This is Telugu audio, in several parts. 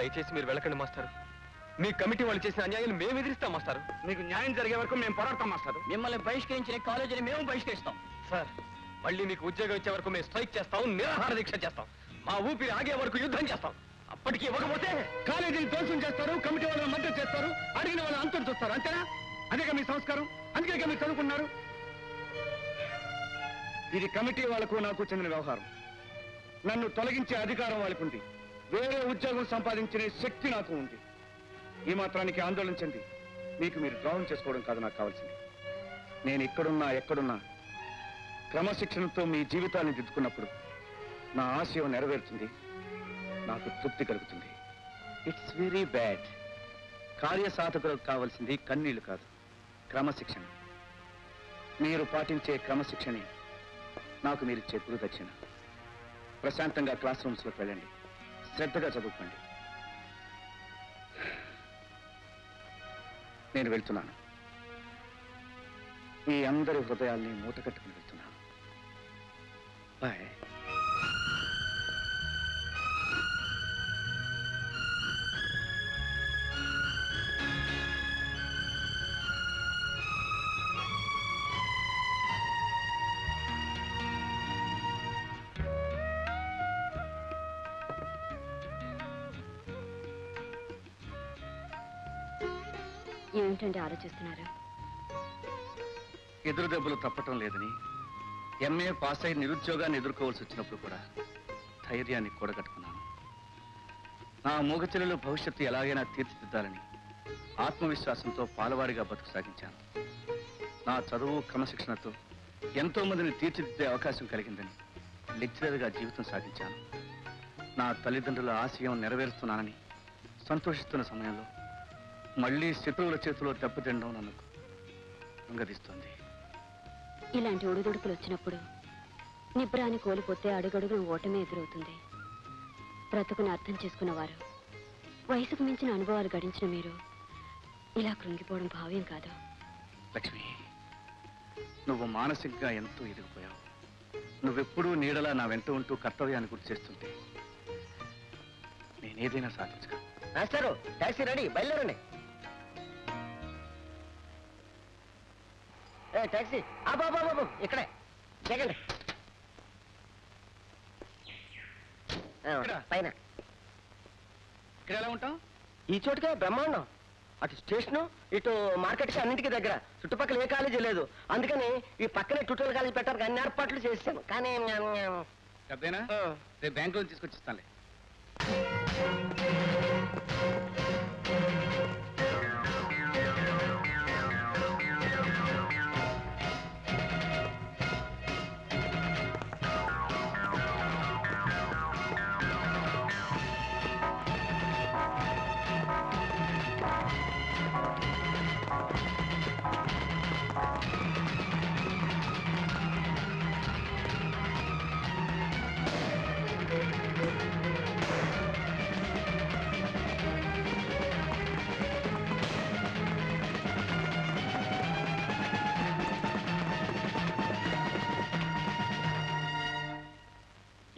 దయచేసి మీరు వెళ్ళకండి మాస్టారు. మీ కమిటీ వాళ్ళు చేసిన అన్యాయాన్ని మేము ఎదిరిస్తాం మాస్టారు. మీకు న్యాయం జరిగే వరకు మేము పోరాడతాం మాస్టారు. మిమ్మల్ని బహిష్కరించిన కాలేజీని మేము బహిష్కరిస్తాం సార్. మళ్ళీ మీకు ఉద్యోగం ఇచ్చే వరకు మేము స్ట్రైక్ చేస్తాం, నిరాహార దీక్ష చేస్తాం, మా ఊపిరి ఆగే వరకు యుద్ధం చేస్తాం. అప్పటికి ఇవ్వకపోతే కాలేజీని ధ్వంసం చేస్తారు, కమిటీ వాళ్ళని మద్దతు చేస్తారు, అడిగిన వాళ్ళని అంతం చూస్తారు. అంతేనా? అదేగా మీ సంస్కారం, అందుకే మీరు చదువుకున్నారు. ఇది కమిటీ వాళ్లకు నాకు చెందిన వ్యవహారం. నన్ను తొలగించే అధికారం వాళ్ళకు ఉంది, వేరే ఉద్యోగం సంపాదించే శక్తి నాకు ఉంది. ఈ మాత్రానికి ఆందోళన చెంది మీకు మీరు ద్రోహం చేసుకోవడం కాదు నాకు కావాల్సింది. నేను ఇక్కడున్నా ఎక్కడున్నా క్రమశిక్షణతో మీ జీవితాన్ని దిద్దుకున్నప్పుడు నా ఆశయం నెరవేరుతుంది, నాకు తృప్తి కలుగుతుంది. It's very bad. కార్యసాధకులకు కావాల్సింది కన్నీళ్లు కాదు, క్రమశిక్షణ. మీరు పాటించే క్రమశిక్షణే నాకు మీరిచ్చే గురుదక్షిణ. ప్రశాంతంగా క్లాస్ రూమ్స్లోకి వెళ్ళండి, శ్రద్ధగా చదువుకోండి. నేను వెళ్తున్నాను. మీ అందరి హృదయాల్ని మూట కట్టుకుని వెళ్తున్నాను. బాయ్. ఏమిటండి ఆలోచిస్తున్నారు? ఎదురు దెబ్బలు తప్పటం లేదని ఎంఏ పాస్ అయి నిరుద్యోగాన్ని ఎదుర్కోవాల్సి వచ్చినప్పుడు కూడా ధైర్యాన్ని కూడగట్టుకున్నాను. నా మూగచెల్లెలు భవిష్యత్తు ఎలాగైనా తీర్చిదిద్దాలని ఆత్మవిశ్వాసంతో పాలవాడిగా బతుకు సాగించాను. నా చదువు క్రమశిక్షణతో ఎంతో మందిని తీర్చిదిద్దే అవకాశం కలిగిందని లెక్చరర్గా జీవితం సాగించాను. నా తల్లిదండ్రుల ఆశయం నెరవేరుస్తున్నానని సంతోషిస్తున్న సమయంలో మళ్లీ శత్రువుల చేతిలో దెబ్బతినడం నన్ను అంగదిస్తోంది. ఇలాంటి ఒడిదుడుకులు వచ్చినప్పుడు నిబ్రాన్ని కోల్పోతే అడుగడుగున ఓటమే ఎదురవుతుంది. బ్రతుకును అర్థం చేసుకున్నవారు, వయసుకు మించిన అనుభవాలు గడించిన మీరు ఇలా కృంగిపోవడం భావ్యం కాదు. లక్ష్మి, నువ్వు మానసికంగా ఎంతో ఎదిగిపోయావు. నువ్వెప్పుడూ నీడలా నా వెంట ఉంటూ కర్తవ్యాన్ని గుర్తు చేస్తుంటే నేనేదైనా సాధించగలను. మాస్టారు, టాక్సీ రెడీ, బయలుదేరండి. టాక్సీ బాబు ఇక్కడే చెగండి. పైన ఇక్కడ ఎలా ఉంటాం? ఈ చోటుకే బ్రహ్మాండం. అటు స్టేషను, ఇటు మార్కెట్కి అన్నింటికి దగ్గర. చుట్టుపక్కల ఏ కాలేజీ లేదు, అందుకని ఈ పక్కనే ట్యూటోరియల్ కాలేజీ పెట్టారు. అన్ని ఏర్పాట్లు చేశాను. కానీ డబ్బేనా? రేపు బ్యాంకులో తీసుకొచ్చిస్తానులే.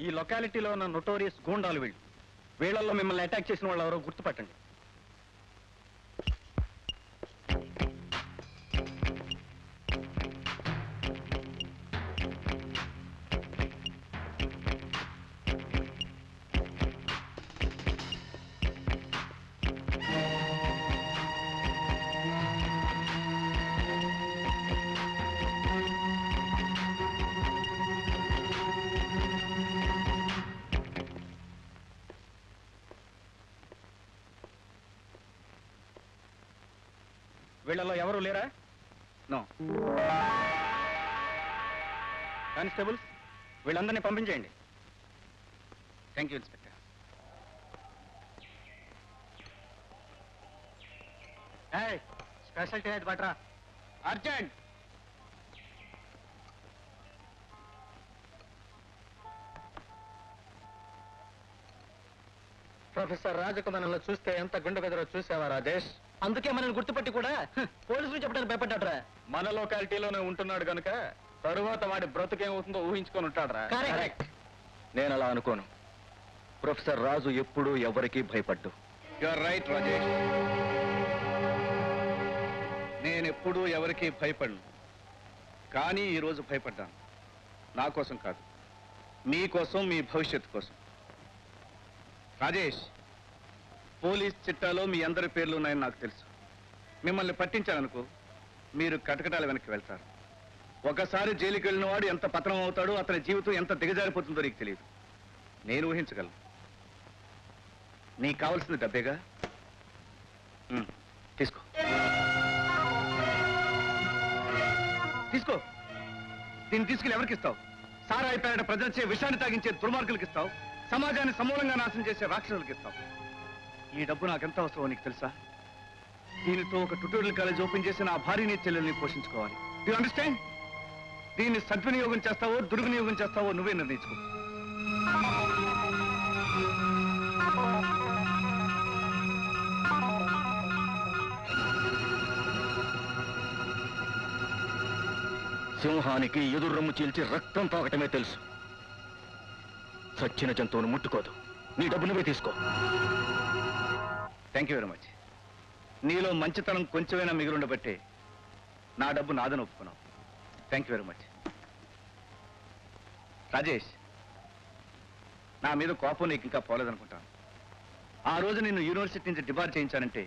ఈ లొకాలిటీలో ఉన్న నోటోరియస్ గూండాలు వీళ్ళు. వీళ్లలో మిమ్మల్ని అటాక్ చేసిన వాళ్ళు ఎవరో గుర్తుపట్టండి. వీళ్ళలో ఎవరు లేరా? నో. కానిస్టేబుల్స్, వీళ్ళందరినీ పంపించేయండి. Thank you inspector. Special train బట్రా, అర్జెంట్. ప్రొఫెసర్ రాజుకు మనల్ని చూస్తే ఎంత గుండె బెదరో చూసావా రాజేష్? అందుకే మనల్ని గుర్తుపట్టి కూడా పోలీసులు చెప్పడానికి భయపడ్డాడ్రా. మన లొకాలిటీలోనే ఉంటున్నాడు గనుక తరువాత వాడి బ్రతుకేమవుతుందో ఊహించుకొని ఉంటాడురా. కరెక్ట్. నేను అలా అనుకోను. ప్రొఫెసర్ రాజు ఎప్పుడూ ఎవరికీ భయపడ్డు. You are right Rajesh. నేనెప్పుడూ ఎవరికీ భయపడను, కానీ ఈరోజు భయపడ్డాను. నా కోసం కాదు, మీకోసం, మీ భవిష్యత్తు కోసం. రాజేష్, పోలీస్ చిట్టాలో మీ అందరి పేర్లు ఉన్నాయని నాకు తెలుసు. మిమ్మల్ని పట్టించాలనుకో, మీరు కటకటాల వెనక్కి వెళ్తారు. ఒకసారి జైలుకి వెళ్ళిన వాడు ఎంత పతనం అవుతాడో, అతని జీవితం ఎంత దిగజారిపోతుందో నీకు తెలియదు. నేను ఊహించగలను. నీకు కావాల్సింది డబ్బేగా? తీసుకో తీసుకో. దీన్ని తీసుకెళ్ళి ఎవరికి ఇస్తావు? సారాయి పేరట ప్రజలచే విషాన్ని తాగించే దుర్మార్గులకు ఇస్తావు, సమాజాన్ని సమూలంగా నాశనం చేసే రాక్షసులకు ఇస్తావు. ఈ డబ్బు నాకెంత అవసరమో నీకు తెలుసా? దీనితో ఒక ట్యుటోరియల్ కాలేజ్ ఓపెన్ చేసి నా భార్యని చెల్లెల్ని పోషించుకోవాలి. You understand? దీన్ని సద్వినియోగం చేస్తావో దుర్వినియోగం చేస్తావో నువ్వే నిర్ణయించుకో. సింహానికి ఎదురు రొమ్ము చీల్చి రక్తం తాగటమే తెలుసు. చచ్చిన జంతువును ముట్టుకోదు. నీ డబ్బు నువ్వే తీసుకో. Thank you very much. నీలో మంచితనం కొంచెమైనా మిగిలిండబట్టే నా డబ్బు నాదని ఒప్పుకున్నావు. Thank you very much. Rajesh, నా మీద కోపం నీకు ఇంకా పోలేదనుకుంటాను. ఆ రోజు నిన్ను యూనివర్సిటీ నుంచి డిబార్ చేయించానంటే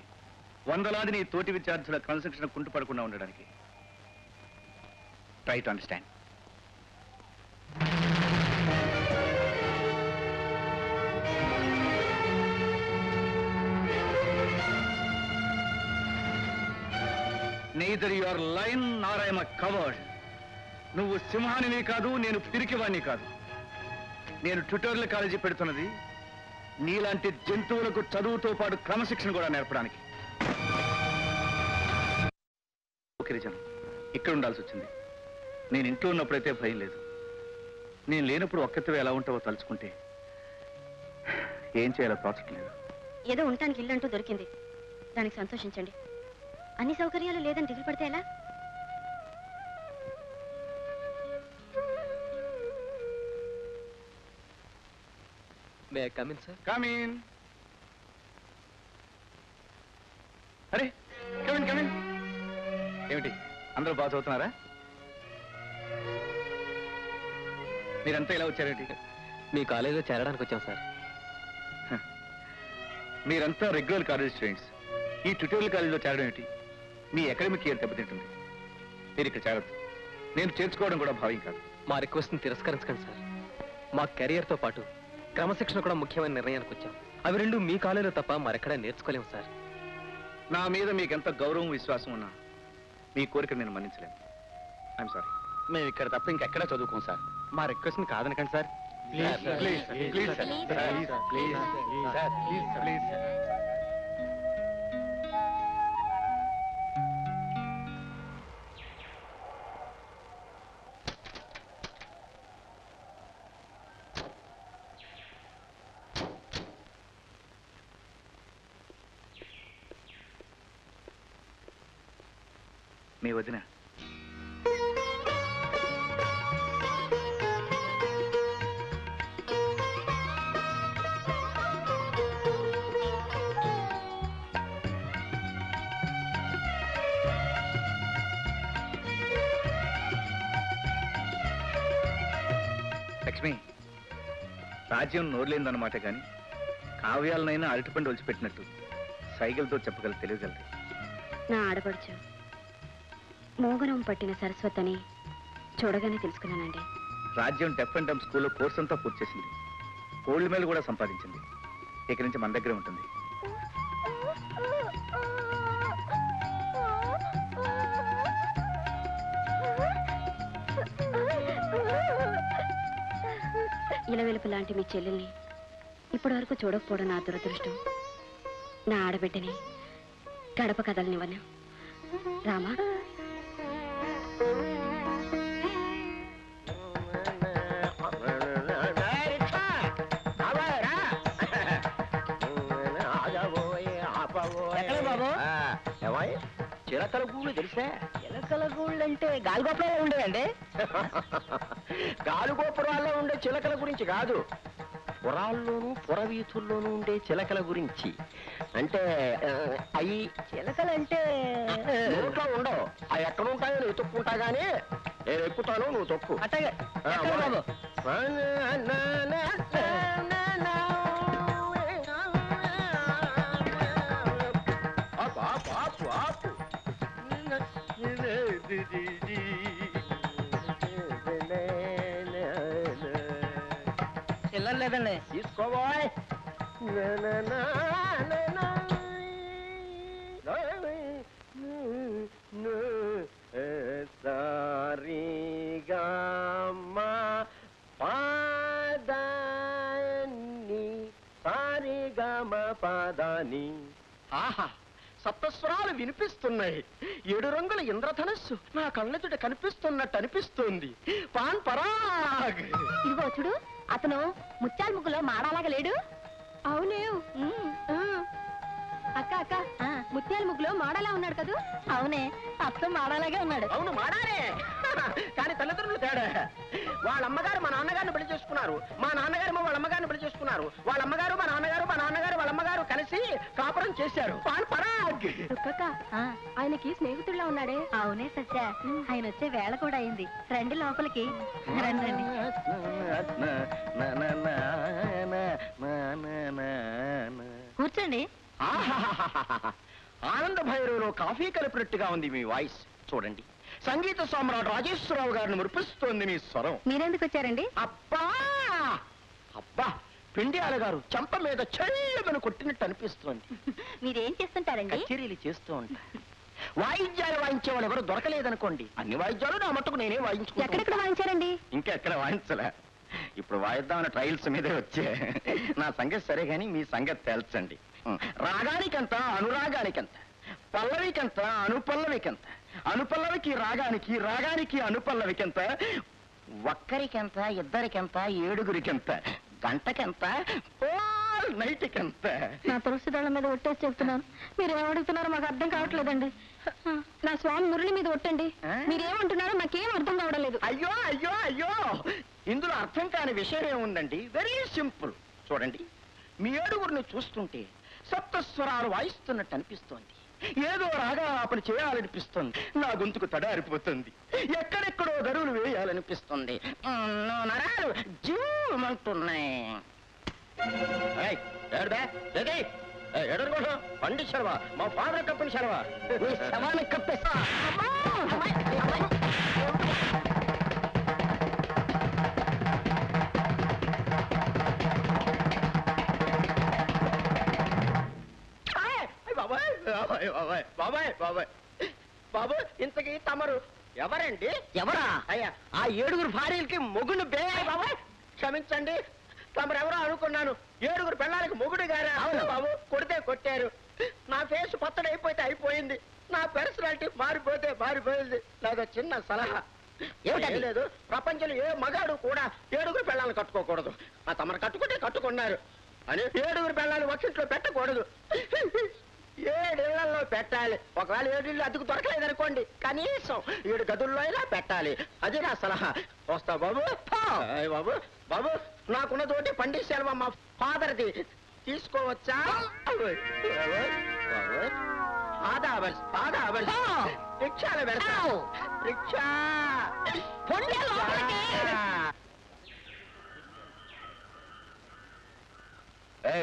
వందలాది నీ తోటి విద్యార్థుల క్రమశిక్షణ కుంటుపడకుండా ఉండడానికి. Try to understand. Neither you are lion nor I am a coward. నువ్వు సింహానివి కాదు, నేను పిరికివాణ్ణి కాదు. నేను ట్యుటోరియల్ కాలేజీ పెడుతున్నది నీలాంటి జంతువులకు చదువుతో పాటు క్రమశిక్షణ కూడా నేర్పడానికి. గిరిజనం ఇక్కడ ఉండాల్సి వచ్చింది. నేను ఇంట్లో ఉన్నప్పుడైతే భయం లేదు. నేను లేనప్పుడు ఒక్కతివే ఎలా ఉంటావో తలుచుకుంటే ఏం చేయాలో తోచట్లేదు. ఏదో ఉండటానికి ఇల్లు అంటూ దొరికింది, దానికి సంతోషించండి. అన్ని సౌకర్యాలు లేదని దిగులు పడితే ఎలా? May I come in sir? Come in. అరే కమిన్ కమిన్. ఏమిటి అందరూ బాగా చదువుతున్నారా? మీరంతా ఇలా వచ్చారేంటి? మీ కాలేజీలో చేరడానికి వచ్చాం సార్. మీరంతా రెగ్యులర్ కాలేజ్ స్టూడెంట్స్. ఈ ట్యుటోరియల్ కాలేజీలో చేరడం ఏంటి? మీ అకాడమిక్ ఇయర్ దెబ్బతింటుంది. మీరు ఇక్కడ చేరద్దు. నేను చేర్చుకోవడం కూడా భావ్యం కాదు. మా రిక్వెస్ట్ని తిరస్కరించకండి సార్. మా కెరియర్తో పాటు క్రమశిక్షణ కూడా ముఖ్యమైన నిర్ణయానికి వచ్చాం. అవి రెండు మీ కాలేజీలో తప్ప మరెక్కడా నేర్చుకోలేము సార్. నా మీద మీకు ఎంత గౌరవం విశ్వాసం ఉన్నా మీ కోరిక నేను మన్నించలేను. I'm sorry. మేము ఇక్కడ తప్ప ఇంకెక్కడ చదువుకోం సార్. మా రిక్వెస్ట్ ని కాదనకండి సార్. మీ వదిన లక్ష్మి. రాజ్యం నోరులేదన్నమాట కానీ కావ్యాలనైనా అరటిపండు ఒలిచిపెట్టినట్టు సైకిల్తో చెప్పగల తెలియగలదు. నా ఆడపడుచు మోగనం పట్టిన సరస్వతిని చూడగానే తెలుసుకున్నానండి. రాజ్యం డెఫ్ అండ్ డమ్ స్కూల్లో కోర్స్ అంతా పూర్తి చేసింది. గోల్డ్ మెడల్ కూడా సంపాదించింది. ఇక నుంచి మన దగ్గరే ఉంటుంది. ఇలవెలుపు లాంటి మీ చెల్లెల్ని ఇప్పటి వరకు చూడకపోవడం నా దురదృష్టం. నా ఆడబిడ్డని గడప కదలనివ్వను. రామా, చిలకల గూళ్ళు తెలుసా? చిలకల గూళ్ళు అంటే గాలిగోపురాలే ఉండేవండి. గాలిగోపురాల్లో ఉండే చిలకల గురించి కాదు, పురాల్లోనూ పురవీధుల్లోనూ ఉండే చిలకల గురించి. అంటే అవి చిలకలంటే నోట్లో ఉండవు. అవి ఎక్కడ ఉంటాయో నువ్వు తొక్కుంటా గానీ నేను ఎక్కుతాను, నువ్వు తొక్కు. అట్టగే బాబు. చిల్లర లేదండి, తీసుకోబోయ్. సారీగామా పాదాని సారీగామ పాదాని. ఆహా, సప్తస్వరాలు వినిపిస్తున్నాయి. 7 రంగుల ఇంద్రధనస్సు నా కళ్ళెదుట కనిపిస్తున్నట్టు అనిపిస్తుంది. పాన్ పరాగ్. ఇదిగో చూడు, అతను ముత్యాల ముగ్గులో మాడాలాగా లేడు? అవునే. అక్క అక్క, ముత్యాల ముగ్గులో మాడాలా ఉన్నాడు కదా? అవునే, అత్త మాడాలాగే ఉన్నాడు. అవును, మాడాలే. కానీ తల్లిదండ్రులు తేడా. వాళ్ళ అమ్మగారు మా నాన్నగారిని పెళ్లి చేసుకున్నారు, మా నాన్నగారు వాళ్ళ అమ్మగారిని పెళ్లి చేసుకున్నారు. వాళ్ళ అమ్మగారు మా నాన్నగారు వాళ్ళ అమ్మగారు కలిసి కాపురం చేశారు. పాన్ పరాగ్. ఆయనకి స్నేహితుల్లో ఉన్నాడే. అవునే సత్య, ఆయన వచ్చే వేళ కూడా అయింది. రండి లోపలికి. రండి. కూర్చోండి. ఆనంద భైరవులో కాఫీ కలిపినట్టుగా ఉంది మీ వాయిస్. చూడండి, సంగీత సామ్రాట్ రాజేశ్వరరావు గారిని మురిపిస్తోంది మీ స్వరం. మీరెందుకు వచ్చారండి? అబ్బా అబ్బా, పిండియాల గారు చెంప మీద చెల్లెమని కొట్టినట్టు అనిపిస్తోంది. మీరేం చేస్తుంటారండి? కచేరీలు చేస్తూ ఉంటా. వాయిద్యాలు వాయించే వాళ్ళు ఎవరు దొరకలేదనుకోండి, అన్ని వాయిద్యాలు నా మట్టుకు నేనే వాయించుకుంటా. ఎక్కడెక్కడ వాయించారండి? ఇంకా ఎక్కడ వాయించలే. ఇప్పుడు వాయిద్దామన్న ట్రయల్స్ మీదే వచ్చే. నా సంగతి సరే గాని మీ సంగతి తేల్చండి. రాగానికంత, అనురాగానికంత, పల్లవికంత, అనుపల్లవికంత, అనుపల్లవికి రాగానికి, రాగానికి అనుపల్లవికంత, ఒక్కరికెంత, ఇద్దరికెంత, 7గురికెంత, గంటకెంత, నైట్కెంత. నా తులసిదళం మీద ఒట్టేసి చెప్తున్నాను. మీరు ఏమడుగుతున్నారో మాకు అర్థం కావట్లేదండి. నా స్వామి మురళి మీద ఒట్టండి. మీరేమంటున్నారో నాకేం అర్థం కావడం లేదు. అయ్యో అయ్యో అయ్యో, ఇందులో అర్థం కాని విషయం ఏముందండి? Very simple. చూడండి, మీ 7గురిని చూస్తుంటే సప్తస్వరాలు వాయిస్తున్నట్టు అనిపిస్తోంది. ఏదో రాగాపని చేయాలనిపిస్తుంది. నా గొంతుకు తడారిపోతుంది. ఎక్కడెక్కడో గరువులు వేయాలనిపిస్తుంది. నరాలు జీవమంటున్నాయి. ఎడరు పండి శర్వా, మా ఫాదర్ కప్పని శర్వా, నీ శవాన్ని కప్పేస్తా. బాబాయ్ బాబు, ఇంతకీ తమరు ఎవరండి? ఎవరా? అయ్యా, ఆ 7గురు భార్యలకి మొగుడు బాబాయ్ క్షమించండి, తమరెవరో అనుకున్నాను. 7గురు పెళ్ళాలకి మొగుడు గారా? అవును బాబు, కొడితే కొట్టారు. నా ఫేస్ పచ్చడి అయిపోతే అయిపోయింది, నా పర్సనాలిటీ మారిపోతే మారిపోయింది. నాదో చిన్న సలహా. ఏమిటది? లేదు, ప్రపంచంలో ఏ మగాడు కూడా 7గురు పెళ్ళాలను కట్టుకోకూడదు. ఆ తమరు కట్టుకుంటే కట్టుకున్నారు అని 7గురు పెళ్ళాలు ఒక్కింట్లో పెట్టకూడదు, 7 ఇళ్లలో పెట్టాలి. ఒకవేళ 7 ఇళ్ళు అదుకు దొరకలేదనుకోండి, కనీసం 7 గదుల్లో అయినా పెట్టాలి. అది నా సలహా. వస్తా బాబు. బాబు బాబు, నాకున్న తోటి పండిస్తాను మా ఫాదర్ది, తీసుకోవచ్చా? రిక్షాలు పెడతా. రిక్షా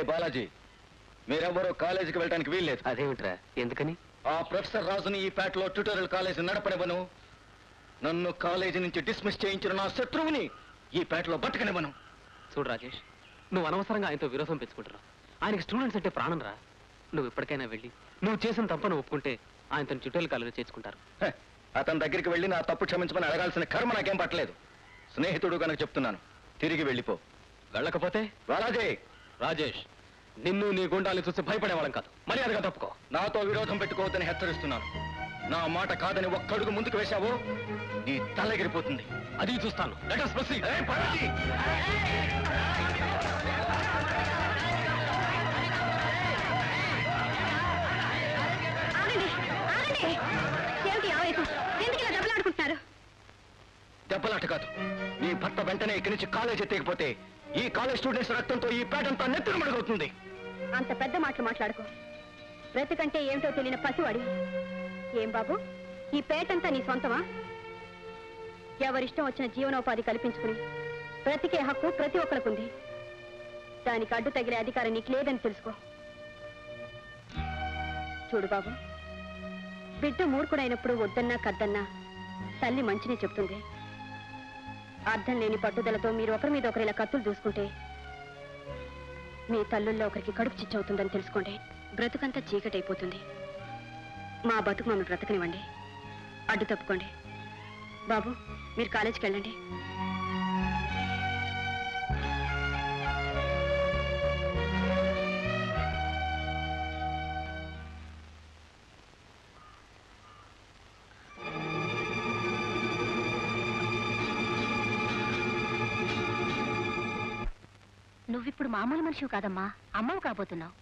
బాలాజీ, మీరెవ్వరూ కాలేజీకి వెళ్ళడానికి వీల్లేదు. అదేమిట్రా, ఎందుకని? ఆ ప్రొఫెసర్ రాజుని ఈ పేటలో ట్యూటోరియల్ కాలేజీ నడపనివ్వను. నన్ను కాలేజీ నుంచి డిస్మిస్ చేయించిన నా శత్రువుని ఈ పేటలో బతకనివ్వను. చూడు రాజేష్, నువ్వు అనవసరంగా ఆయనతో విరోధం పెంచుకుంటున్నావు. ఆయనకి స్టూడెంట్స్ అంటే ప్రాణం రా. నువ్వు ఇప్పటికైనా వెళ్ళి నువ్వు చేసిన తప్పను ఒప్పుకుంటే ఆయనతో ట్యూటోరియల్ కాలేజీ చేర్చుకుంటారు. అతని దగ్గరికి వెళ్ళి నా తప్పు క్షమించమని అడగాల్సిన కర్మ నాకేం పట్టలేదు. స్నేహితుడు కనుక చెప్తున్నాను, తిరిగి వెళ్ళిపో. వెళ్ళకపోతే? బాలాజీ, రాజేష్, నిన్ను నీ గుండాన్ని చూసి భయపడేవాళ్ళం కాదు. మర్యాదగా తప్పుకో. నాతో విరోధం పెట్టుకోవద్దని హెచ్చరిస్తున్నాను. నా మాట కాదని ఒక్కడుగు ముందుకు వేశావో నీ తలెగిరిపోతుంది. అది చూస్తాను. Let us proceed. దెబ్బలాట కాదు. నీ భర్త వెంటనే ఇక్కడి నుంచి కాలేజ్ ఎత్తకపోతే ఈ కాలేజ్ స్టూడెంట్స్ రక్తంతో ఈ పేటంతా నెత్తురు మడుగుతుంది. అంత పెద్ద మాటలు మాట్లాడుకో. బ్రతికంటే ఏమిటో తెలియని పసివాడి. ఏం బాబు, ఈ పేటంతా నీ సొంతమా? ఎవరిష్టం వచ్చిన జీవనోపాధి కల్పించుకుని బ్రతికే హక్కు ప్రతి ఒక్కరికుంది. దానికి అడ్డు తగిలే అధికారం నీకు లేదని తెలుసుకో. చూడు బాబు, బిడ్డ మూర్ఖుడైనప్పుడు వద్దన్నా కద్దన్నా తల్లి మంచినే చెప్తుంది. అర్థం లేని పట్టుదలతో మీరు ఒకరి మీద ఒకరు ఇలా కత్తులు దూసుకుంటే మీ తల్లుల్లో ఒకరికి కడుపు చిచ్చవుతుందని తెలుసుకోండి. బ్రతుకంతా చీకటైపోతుంది. మా బతుకు మమ్మల్ని బ్రతకనివ్వండి. అడ్డు తప్పుకోండి. బాబు, మీరు కాలేజీకి వెళ్ళండి. నువ్విప్పుడు మామూలు మనిషివి కాదమ్మా, అమ్మవు కాబోతున్నావు.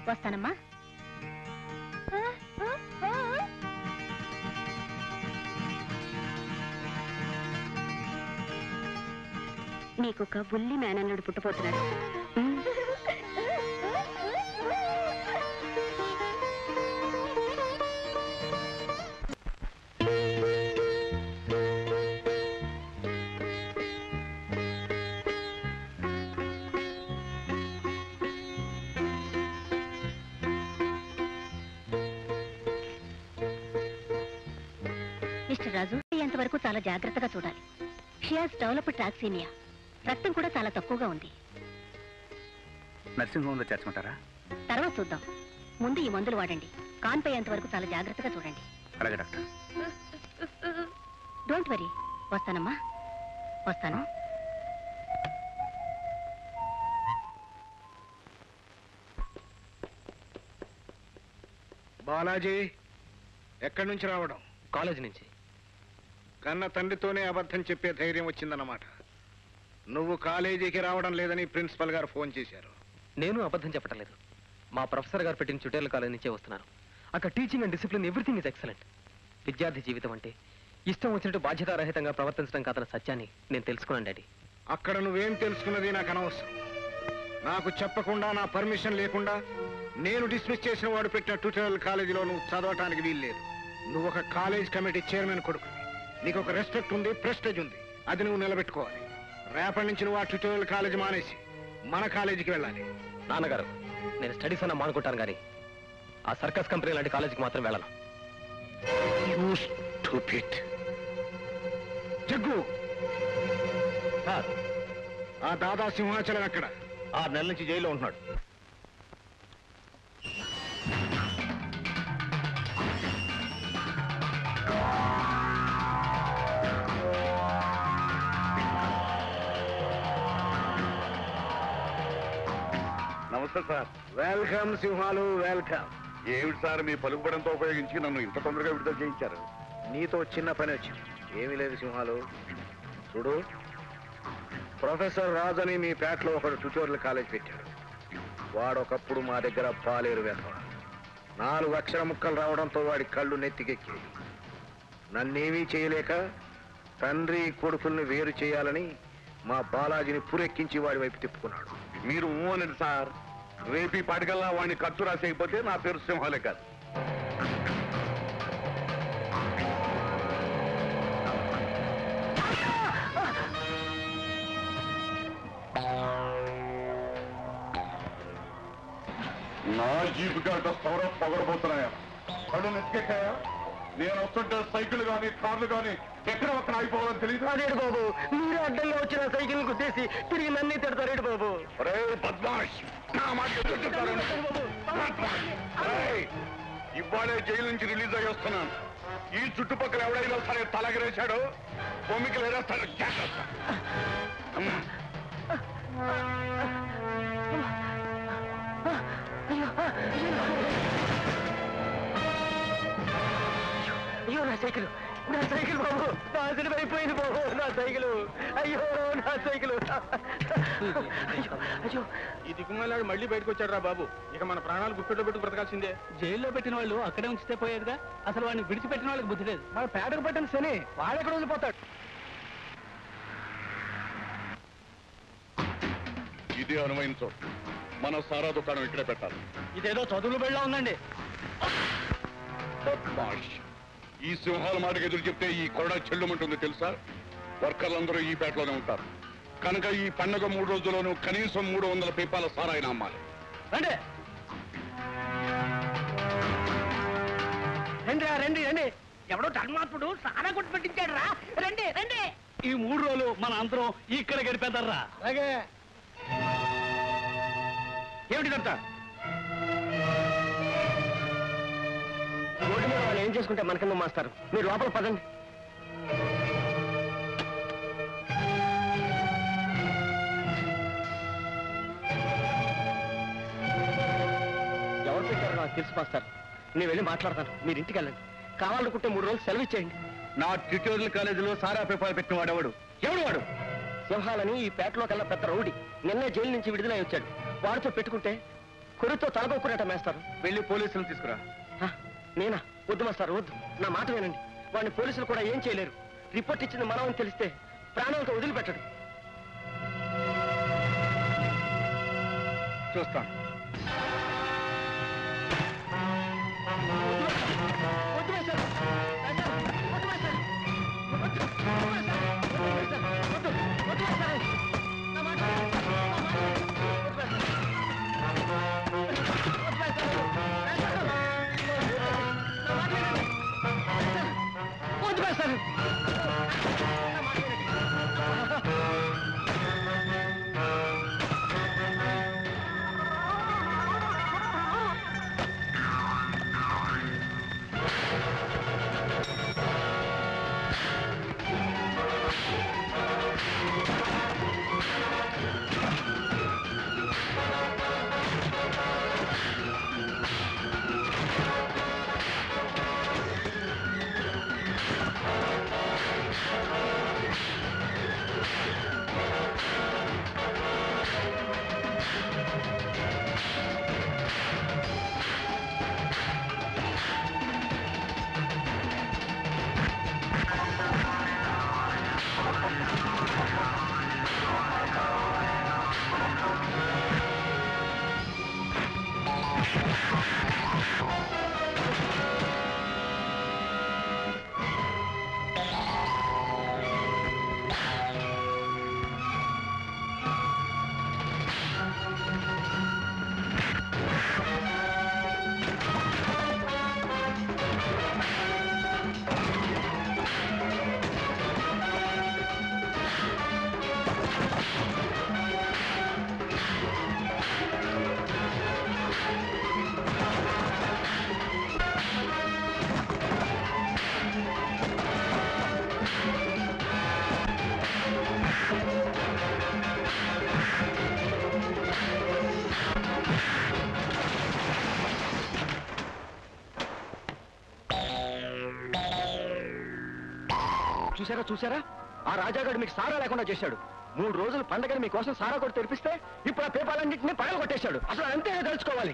వస్తానమ్మా. నీకొక బుల్లి మేనల్లుడు పుట్టపోతున్నాడు. మిస్టర్ రాజు, ఎంతవరకు చాలా జాగ్రత్తగా చూడాలి. She has developed toxaemia. రక్తం కూడా చాలా తక్కువగా ఉంది. నర్సింగ్ హోమ్లో చేర్చమంటారా? తర్వాత చూద్దాం. ముందు ఈ మందులు వాడండి. కాన్పోయేంత వరకు చాలా జాగ్రత్తగా చూడండి. అలాగే డాక్టర్. Don't worry. వస్తానమ్మా, వస్తాను. బాలాజీ ఎక్కడి నుంచి రావడం? కాలేజీ నుంచి. కన్న తండ్రితోనే అబద్ధం చెప్పే ధైర్యం వచ్చిందన్నమాట. నువ్వు కాలేజీకి రావడం లేదని ప్రిన్సిపల్ గారు ఫోన్ చేశారు. నేను అబద్ధం చెప్పటం లేదు. మా ప్రొఫెసర్ గారు పెట్టిన చుటేర్ల కాలేజీ నుంచే వస్తున్నాను. అక్కడ teaching and discipline everything is excellent. విద్యార్థి జీవితం అంటే ఇష్టం వచ్చినట్టు బాధ్యతారహితంగా ప్రవర్తించడం కాదన్న సత్యాన్ని నేను తెలుసుకున్నాను డాడీ. అక్కడ నువ్వేం తెలుసుకున్నది నాకు అనవసరం. నాకు చెప్పకుండా, నా పర్మిషన్ లేకుండా నేను డిస్మిస్ చేసిన వాడు పెట్టిన ట్యూటోరియల్ కాలేజీలో నువ్వు చదవటానికి వీల్లేదు. నువ్వు ఒక కాలేజ్ కమిటీ చైర్మన్ కొడుకు. నీకు ఒక రెస్పెక్ట్ ఉంది, ప్రెస్టేజ్ ఉంది. అది నువ్వు నిలబెట్టుకోవాలి. రేపటి నుంచి నువ్వు ఆ ట్యూటోరియల్ కాలేజీ మానేసి మన కాలేజీకి వెళ్ళాలి. నాన్నగారు, నేను స్టడీస్ అన్నా మానుకుంటాను కానీ ఆ సర్కస్ కంపెనీ లాంటి కాలేజీకి మాత్రం వెళ్ళను. జగ్గు, ఆ దాదా సింహాచలం ఎక్కడ? 6 నెలల నుంచి జైల్లో ఉంటున్నాడు. నమస్తే సార్. వెల్కమ్ సింహాలు, వెల్కమ్. ఏమిటి సార్ మీ పలుకుబడంతో ఉపయోగించి నన్ను ఇంత తొందరగా విడుదల చేయించారు? నీతో చిన్న పని వచ్చింది. ఏమీ లేదు సింహాలు. చూడు, ప్రొఫెసర్ రాజు అని మీ పేటలో ఒకడు ట్యూటోరియల్ కాలేజ్ పెట్టాడు. వాడొకప్పుడు మా దగ్గర పాలేరు వేస్తాడు. 4 అక్షర ముక్కలు రావడంతో వాడి కళ్ళు నెత్తికెక్కి నన్నేమీ చేయలేక తండ్రి కొడుకుల్ని వేరు చేయాలని మా బాలాజీని పురెక్కించి వాడి వైపు తిప్పుకున్నాడు. మీరు ఊహనండి సార్. రేపీ పాటికల్లా వాడిని ఖర్చు రాసేయకపోతే నా పేరు సింహాలే కాదు. నా జీవితాలతో సౌర పొగరబోతున్నాయా? కళ్ళు నెత్తికెక్కాయా? నేను వస్తుంటే సైకిల్ గాని కార్లు గాని ఎక్కడ ఒక్కడ అయిపోవాలని తెలియదు. అదేడు బాబు, మీరు అడ్డంగా వచ్చిన సైకిల్ గుద్దేసి తిరిగి నన్ను తిడతారేడు బాబు. ఒరే బద్మాష్, నా మాట ఎదురుచెప్తారు. ఒరేయ్, ఇవాళే జైలు నుంచి రిలీజ్ అయ్యి వస్తున్నాను. ఈ చుట్టుపక్కల ఎవడైనా సరే తలగిరేశాడో భూమికి లేరేస్తాడు. జాగ్రత్త. అయ్యో నా సైకిల్, నా సైకిల్ బాబు నాశనం అయిపోయింది బాబు. నా సైకిల్, అయ్యో నా సైకిల్. అయ్యో, ఈ దిక్కుమాలాడు మళ్ళీ బయటకు వచ్చాడు రా బాబు. ఇక మన ప్రాణాలు గుప్పెట్లో పెట్టుకు బ్రతకాల్సిందే. జైల్లో పెట్టిన వాళ్ళు అక్కడే ఉంచితే పోయేదిగా. అసలు వాడిని విడిచిపెట్టిన వాళ్ళకి బుద్ధి లేదు. మన పేటకు పట్టిన శని వాడెక్కడ వదిలిపోతాడు. ఇది అనువైన చోటు. మన సారా దుకాణం ఇక్కడే పెట్టాలి. ఇదేదో చదువులు బెళ్ళ ఉందండి. బద్మాష్. ఈ సింహాల మాటకి ఎదురు చెప్తే ఈ కొరడ చెల్లుమంటుంది తెలుసా? వర్కర్లందరూ ఈ పేటలోనే ఉంటారు కనుక ఈ పండగ 3 రోజుల్లోనూ కనీసం 300 పీపాల సారాయిన అమ్మాలి. రండి రండి రండి రండి. ఎవడో ధర్మాత్ముడు సారా కొట్టి పెట్టించాడు రా. రండి రండి. ఈ 3 రోజులు మన అందరం ఇక్కడ గడిపేద్దారా. అలాగే. ఏమిటిదంతా? రోడ్డు మీద వాళ్ళు ఏం చేసుకుంటే మనకింద మాస్తారు. మీరు లోపల పదండి. ఎవరు పెట్టారో నాకు తెలిసి మాస్తారు. నేను వెళ్ళి మాట్లాడతాను. మీరు ఇంటికి వెళ్ళండి. కావాలనుకుంటే 3 రోజులు సెలవు ఇచ్చేయండి. నా ట్యూటోరియల్ కాలేజీలో సారా పేపాలు పెట్టిన వాడెవడు? ఎవడు వాడు? సింహాలని ఈ పేటలో కల్లా పెద్ద రౌడీ. నిన్నే జైలు నుంచి విడుదలై వచ్చాడు. వాడితో పెట్టుకుంటే కొరితో తలకొక్కురేట మేస్తారు. వెళ్ళి పోలీసులు తీసుకురా. నేనా? వద్దు మాస్టారు వద్దు. నా మాట వినండి. వాడిని పోలీసులు కూడా ఏం చేయలేరు. రిపోర్ట్ ఇచ్చింది మనం అని తెలిస్తే ప్రాణాలతో వదిలిపెట్టడు. చూస్తాను. చూసారా చూసారా? ఆ రాజాగాడు మీకు సారా లేకుండా చేశాడు. 3 రోజులు పండగని మీకోసం సారా కొట్టి తెరిపిస్తే ఇప్పుడు ఆ పేపాలన్నింటినీ పగల కొట్టేశాడు. అసలు అంతేనే తెలుసుకోవాలి.